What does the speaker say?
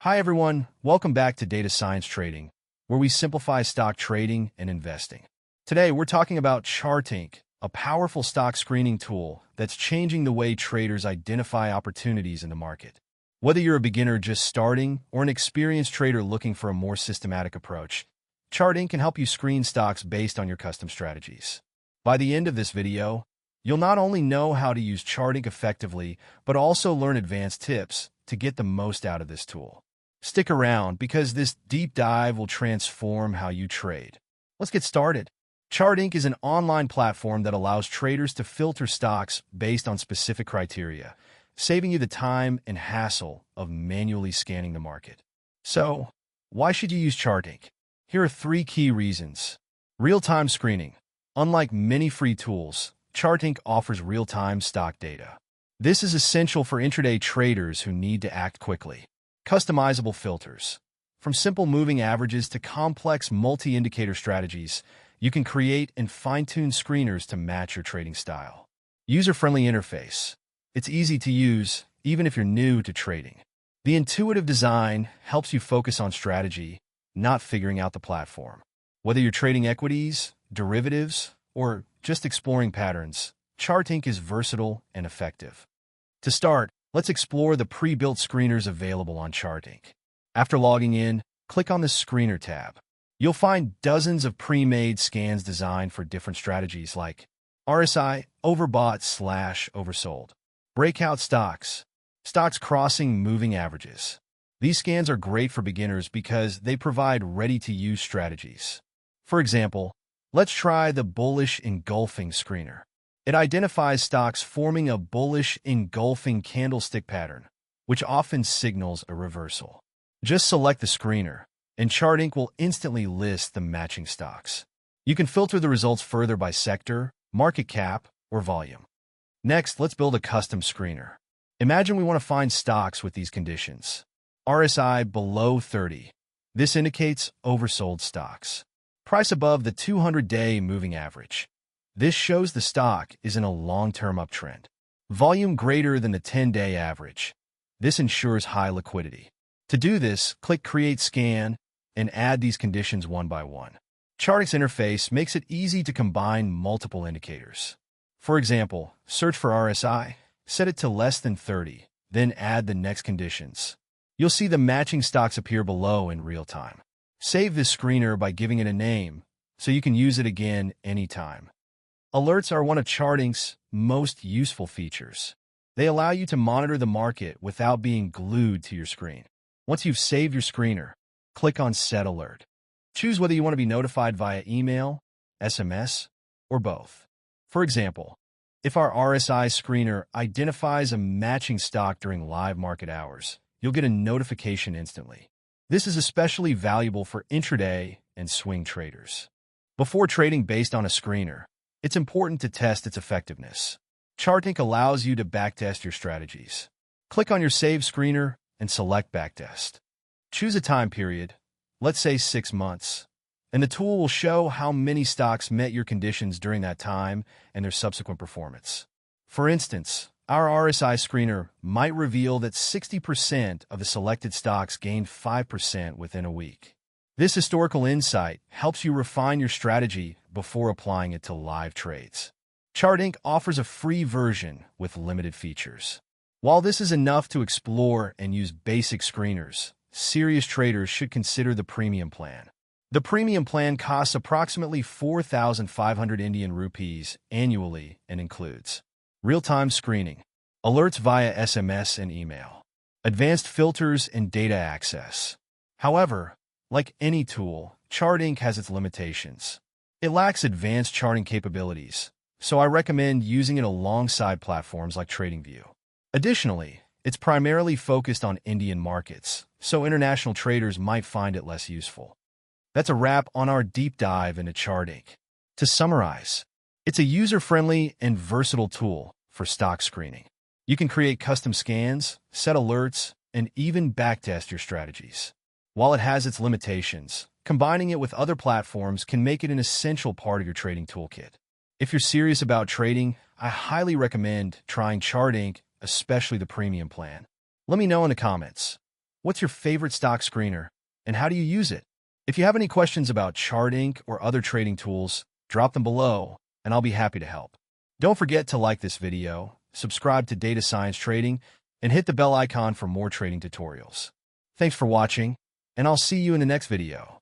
Hi everyone, welcome back to Data Science Trading, where we simplify stock trading and investing. Today we're talking about Chartink, a powerful stock screening tool that's changing the way traders identify opportunities in the market. Whether you're a beginner just starting or an experienced trader looking for a more systematic approach, Chartink can help you screen stocks based on your custom strategies. By the end of this video, you'll not only know how to use Chartink effectively, but also learn advanced tips to get the most out of this tool. Stick around because this deep dive will transform how you trade. Let's get started. Chartink is an online platform that allows traders to filter stocks based on specific criteria, saving you the time and hassle of manually scanning the market. So, why should you use Chartink? Here are 3 key reasons. Real-time screening. Unlike many free tools, Chartink offers real-time stock data. This is essential for intraday traders who need to act quickly. Customizable filters. From simple moving averages to complex multi-indicator strategies, you can create and fine-tune screeners to match your trading style. User-friendly interface. It's easy to use, even if you're new to trading. The intuitive design helps you focus on strategy, not figuring out the platform. Whether you're trading equities, derivatives, or just exploring patterns, Chartink is versatile and effective. To start, let's explore the pre-built screeners available on Chartink. After logging in, click on the Screener tab. You'll find dozens of pre-made scans designed for different strategies like RSI, overbought/oversold, breakout stocks, stocks crossing moving averages. These scans are great for beginners because they provide ready-to-use strategies. For example, let's try the bullish engulfing screener. It identifies stocks forming a bullish engulfing candlestick pattern, which often signals a reversal. Just select the screener, and Chartink will instantly list the matching stocks. You can filter the results further by sector, market cap, or volume. Next, let's build a custom screener. Imagine we want to find stocks with these conditions. RSI below 30. This indicates oversold stocks. Price above the 200-day moving average. This shows the stock is in a long-term uptrend. Volume greater than the 10-day average. This ensures high liquidity. To do this, click Create Scan and add these conditions one by one. Chartink's interface makes it easy to combine multiple indicators. For example, search for RSI, set it to less than 30, then add the next conditions. You'll see the matching stocks appear below in real time. Save this screener by giving it a name so you can use it again anytime. Alerts are one of Chartink's most useful features. They allow you to monitor the market without being glued to your screen. Once you've saved your screener, click on Set Alert. Choose whether you want to be notified via email, SMS, or both. For example, if our RSI screener identifies a matching stock during live market hours, you'll get a notification instantly. This is especially valuable for intraday and swing traders. Before trading based on a screener, it's important to test its effectiveness. Chartink allows you to backtest your strategies. Click on your Save screener and select Backtest. Choose a time period, let's say 6 months, and the tool will show how many stocks met your conditions during that time and their subsequent performance. For instance, our RSI screener might reveal that 60% of the selected stocks gained 5% within a week. This historical insight helps you refine your strategy before applying it to live trades. Chartink offers a free version with limited features. While this is enough to explore and use basic screeners, serious traders should consider the premium plan. The premium plan costs approximately 4,500 Indian rupees annually and includes real-time screening, alerts via SMS and email, advanced filters and data access. However, like any tool, Chartink has its limitations. It lacks advanced charting capabilities, so I recommend using it alongside platforms like TradingView. Additionally, it's primarily focused on Indian markets, so international traders might find it less useful. That's a wrap on our deep dive into Chartink. To summarize, it's a user-friendly and versatile tool for stock screening. You can create custom scans, set alerts, and even backtest your strategies. While it has its limitations, combining it with other platforms can make it an essential part of your trading toolkit. If you're serious about trading, I highly recommend trying Chartink, especially the premium plan. Let me know in the comments. What's your favorite stock screener, and how do you use it? If you have any questions about Chartink or other trading tools, drop them below, and I'll be happy to help. Don't forget to like this video, subscribe to Data Science Trading, and hit the bell icon for more trading tutorials. Thanks for watching, and I'll see you in the next video.